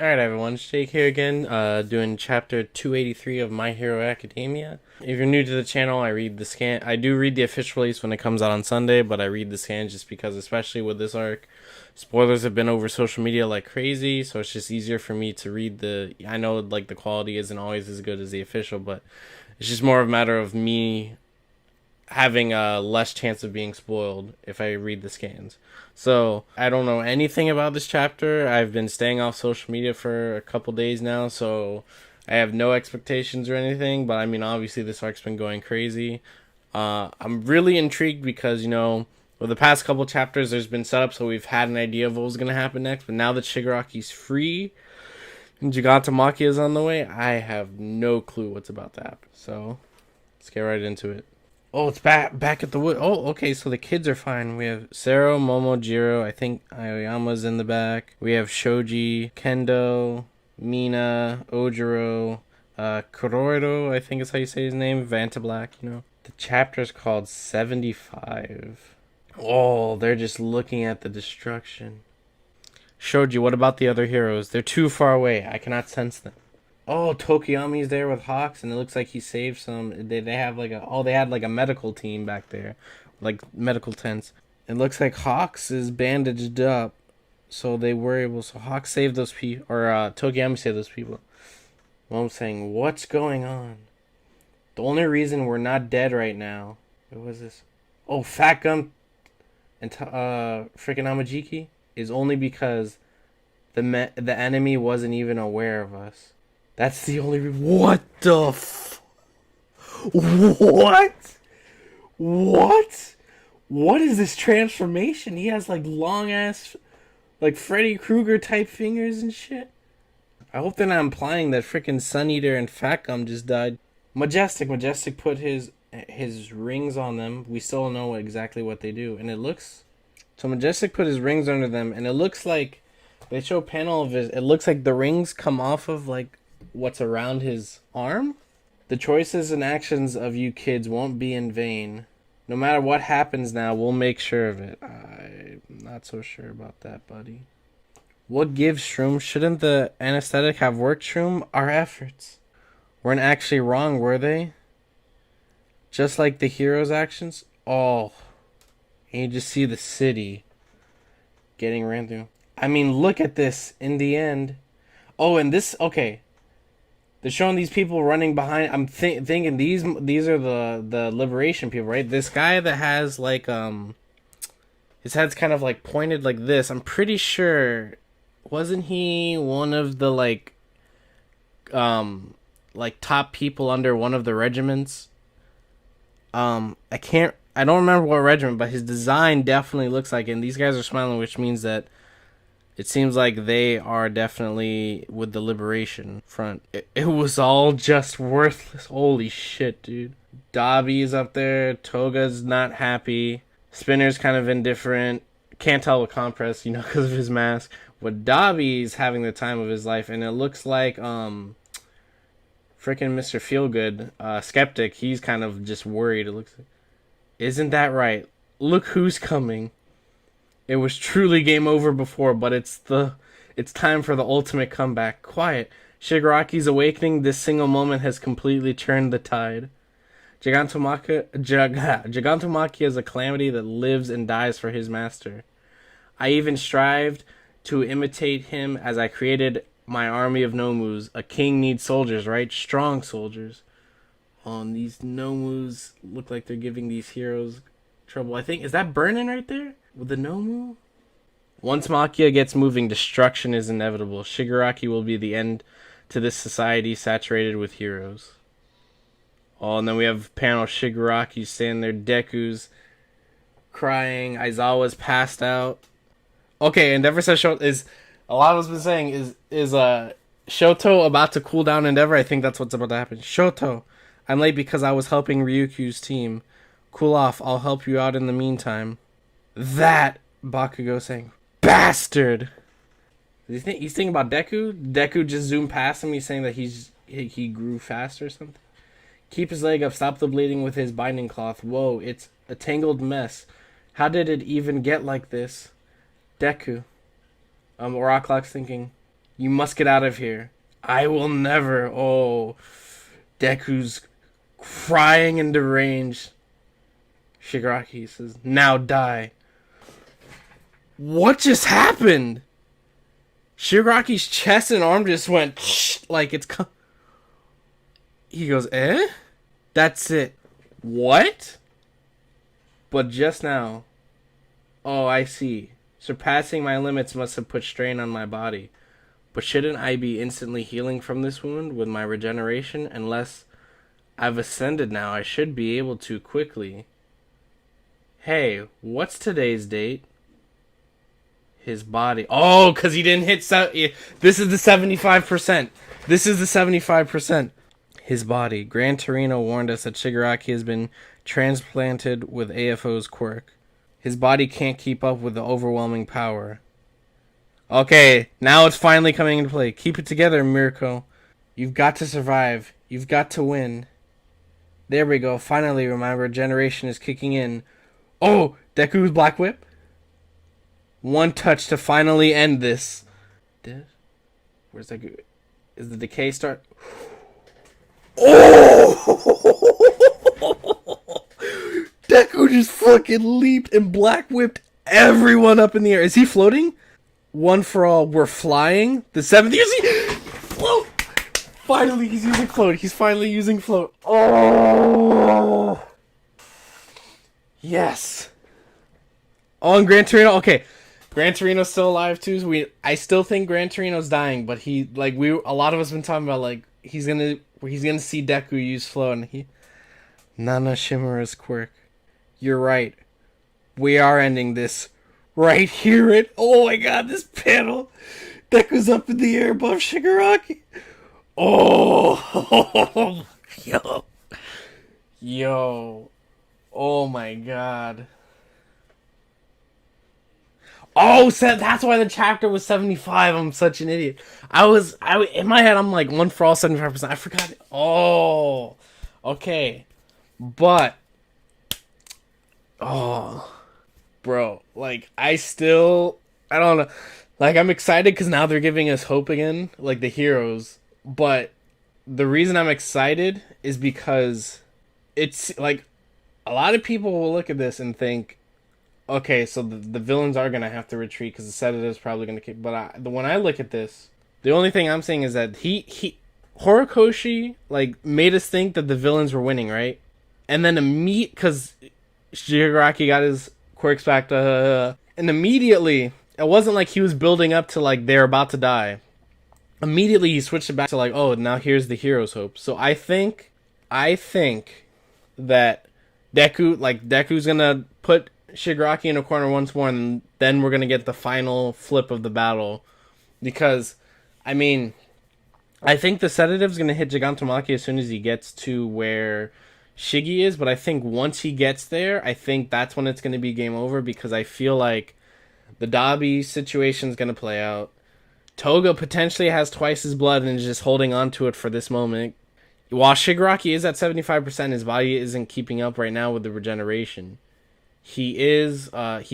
Alright everyone, it's Jake here again, doing chapter 283 of My Hero Academia. If you're new to the channel, I do read the official release when it comes out on Sunday, but I read the scans just because, especially with this arc, spoilers have been over social media like crazy, so it's just easier for me to read I know like the quality isn't always as good as the official, but it's just more of a matter of me having a less chance of being spoiled if I read the scans. So I don't know anything about this chapter. I've been staying off social media for a couple days now, so I have no expectations or anything. But I mean, obviously this arc's been going crazy. I'm really intrigued because with the past couple chapters, there's been setup, so we've had an idea of what was gonna happen next. But now that Shigaraki's free and Gigantomachia is on the way, I have no clue what's about to happen. So let's get right into it. Oh, it's back at the wood. Oh, okay, so the kids are fine. We have Sero, Momo, Jiro. I think Aoyama's in the back. We have Shoji, Kendo, Mina, Ojiro, Kuroiro, I think is how you say his name. Vanta Black, The chapter's called 75. Oh, they're just looking at the destruction. Shoji, what about the other heroes? They're too far away. I cannot sense them. Oh, Tokiyami's there with Hawks, and it looks like he saved some. They have they had like a medical team back there, like medical tents. It looks like Hawks is bandaged up, so they were able. So Hawks saved those people, or Tokiyami saved those people. Well, I'm saying, what's going on? The only reason we're not dead right now. What was this? Oh, Fat Gum and freaking Amajiki is only because the enemy wasn't even aware of us. That's the only what the what is this transformation? He has like long ass like Freddy Krueger type fingers and shit. I hope they're not implying that freaking Sun Eater and Fat Gum just died. Majestic put his rings on them. We still don't know exactly what they do, and it looks so Majestic put his rings under them, and it looks like they show a panel of his. It looks like the rings come off of like what's around his arm. The choices and actions of you kids won't be in vain. No matter what happens now, we'll make sure of it. I'm not so sure about that, buddy. What gives, Shroom? Shouldn't the anesthetic have worked, Shroom? Our efforts weren't actually wrong, were they? Just like the hero's actions? Oh. And you just see the city getting ran through. I mean, look at this in the end. Oh, and this, okay. They're showing these people running behind. I'm thinking these are the liberation people, right? This guy that has like his head's kind of like pointed like this. I'm pretty sure, wasn't he one of the like top people under one of the regiments? I don't remember what regiment, but his design definitely looks like it. And these guys are smiling, which means that it seems like they are definitely with the Liberation Front. It was all just worthless. Holy shit, dude. Dabi's up there. Toga's not happy. Spinner's kind of indifferent. Can't tell with Compress, because of his mask. But Dabi's having the time of his life. And it looks like, freaking Mr. Feelgood, Skeptic, he's kind of just worried. It looks like. Isn't that right? Look who's coming. It was truly game over before, but it's time for the ultimate comeback. Quiet. Shigaraki's awakening. This single moment has completely turned the tide. Gigantomachia is a calamity that lives and dies for his master. I even strived to imitate him as I created my army of Nomus. A king needs soldiers, right? Strong soldiers. And these Nomus look like they're giving these heroes trouble. I think, is that Burnin right there? With the Nomu? Once Machia gets moving, destruction is inevitable. Shigaraki will be the end to this society saturated with heroes. Oh, and then we have panel Shigaraki standing there. Deku's crying. Aizawa's passed out. Okay, Endeavor says is a lot of what's been saying is Shoto about to cool down Endeavor. I think that's what's about to happen. Shoto, I'm late because I was helping Ryukyu's team. Cool off. I'll help you out in the meantime. That Bakugo saying, bastard. He's thinking about Deku. Deku just zoomed past him. He's saying that he grew fast or something. Keep his leg up. Stop the bleeding with his binding cloth. Whoa, it's a tangled mess. How did it even get like this? Deku. Rocklock's thinking, You must get out of here. I will never. Oh, Deku's crying and deranged. Shigaraki says, now die. What just happened? Shigaraki's chest and arm just went like it's... He goes, eh? That's it. What? But just now. Oh, I see. Surpassing my limits must have put strain on my body. But shouldn't I be instantly healing from this wound with my regeneration? Unless I've ascended now, I should be able to quickly. Hey, what's today's date? His body. Oh, because he didn't hit... This is the 75%. This is the 75%. His body. Gran Torino warned us that Shigaraki has been transplanted with AFO's quirk. His body can't keep up with the overwhelming power. Okay, now it's finally coming into play. Keep it together, Mirko. You've got to survive. You've got to win. There we go. Finally, my regeneration is kicking in. Oh, Deku's Black Whip. One touch to finally end this. Where's Deku? Is the decay start? Oh! Deku just fucking leaped and Black Whipped everyone up in the air. Is he floating? One for all, we're flying. The 7th year, float. Finally, he's using float. He's finally using float. Oh, yes. Oh, and Gran Torino. Okay, Gran Torino's still alive too. So I still think Gran Torino's dying, but a lot of us been talking about like he's gonna see Deku use float, and Nana Shimura's quirk. You're right. We are ending this. Right here oh my god, this panel. Deku's up in the air above Shigaraki. Oh, yo, oh my god. Oh, so that's why the chapter was 75. I'm such an idiot. In my head, I'm like, one for all, 75%. I forgot. Oh, okay. But, oh, bro, like, I don't know. Like, I'm excited because now they're giving us hope again, like the heroes. But the reason I'm excited is because it's, like, a lot of people will look at this and think, okay, so the villains are going to have to retreat because the sedative is probably going to kick. But when I look at this, the only thing I'm saying is that Horikoshi, like, made us think that the villains were winning, right? And then because Shigaraki got his quirks back to... and immediately, it wasn't like he was building up to, like, they're about to die. Immediately, he switched it back to, like, oh, now here's the hero's hope. So I think that Deku's going to put Shigaraki in a corner once more, and then we're going to get the final flip of the battle. Because, I mean, I think the sedative's going to hit Gigantomachia as soon as he gets to where Shiggy is, but I think once he gets there, I think that's when it's going to be game over, because I feel like the Dabi situation's going to play out. Toga potentially has twice his blood and is just holding on to it for this moment. While Shigaraki is at 75%, his body isn't keeping up right now with the regeneration. He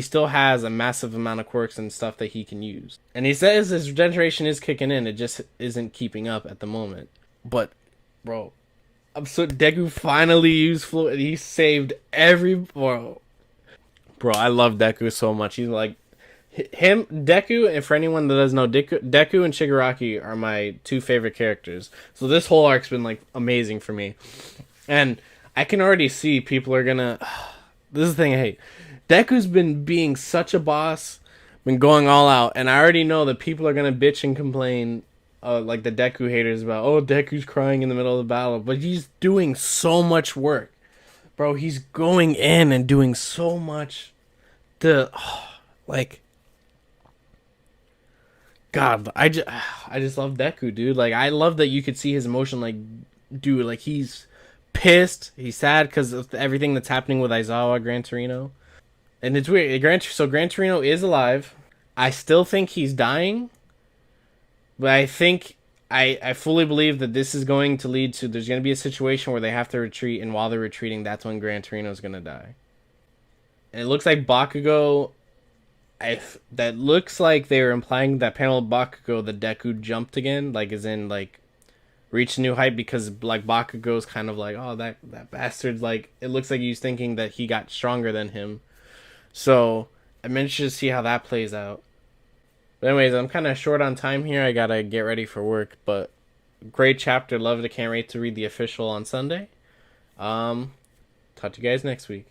still has a massive amount of quirks and stuff that he can use. And he says his regeneration is kicking in, it just isn't keeping up at the moment. But, bro, Deku finally used float and he saved bro, I love Deku so much. He's like, Deku, and for anyone that doesn't know, Deku and Shigaraki are my two favorite characters. So this whole arc's been, like, amazing for me. And I can already see people are gonna... This is the thing I hate. Deku's been being such a boss, been going all out, and I already know that people are gonna bitch and complain, like the Deku haters, about, oh, Deku's crying in the middle of the battle, but he's doing so much work. Bro, he's going in and doing so much God, I just love Deku, dude. Like, I love that you could see his emotion, like, dude, like, he's pissed, he's sad because of everything that's happening with Aizawa, Gran Torino. And it's weird, Gran Torino is alive. I still think he's dying, but I think, I fully believe that this is going to lead to, there's going to be a situation where they have to retreat, and while they're retreating, that's when Gran Torino is going to die. And it looks like Bakugo, that looks like they were implying that panel of Bakugo, the Deku jumped again, like is in like reached a new height because like Bakugo's kind of like, oh that bastard, like it looks like he's thinking that he got stronger than him. So I'm interested to see how that plays out. But anyways, I'm kind of short on time here. I gotta get ready for work, but great chapter. Loved it. Can't wait to read the official on Sunday. Talk to you guys next week.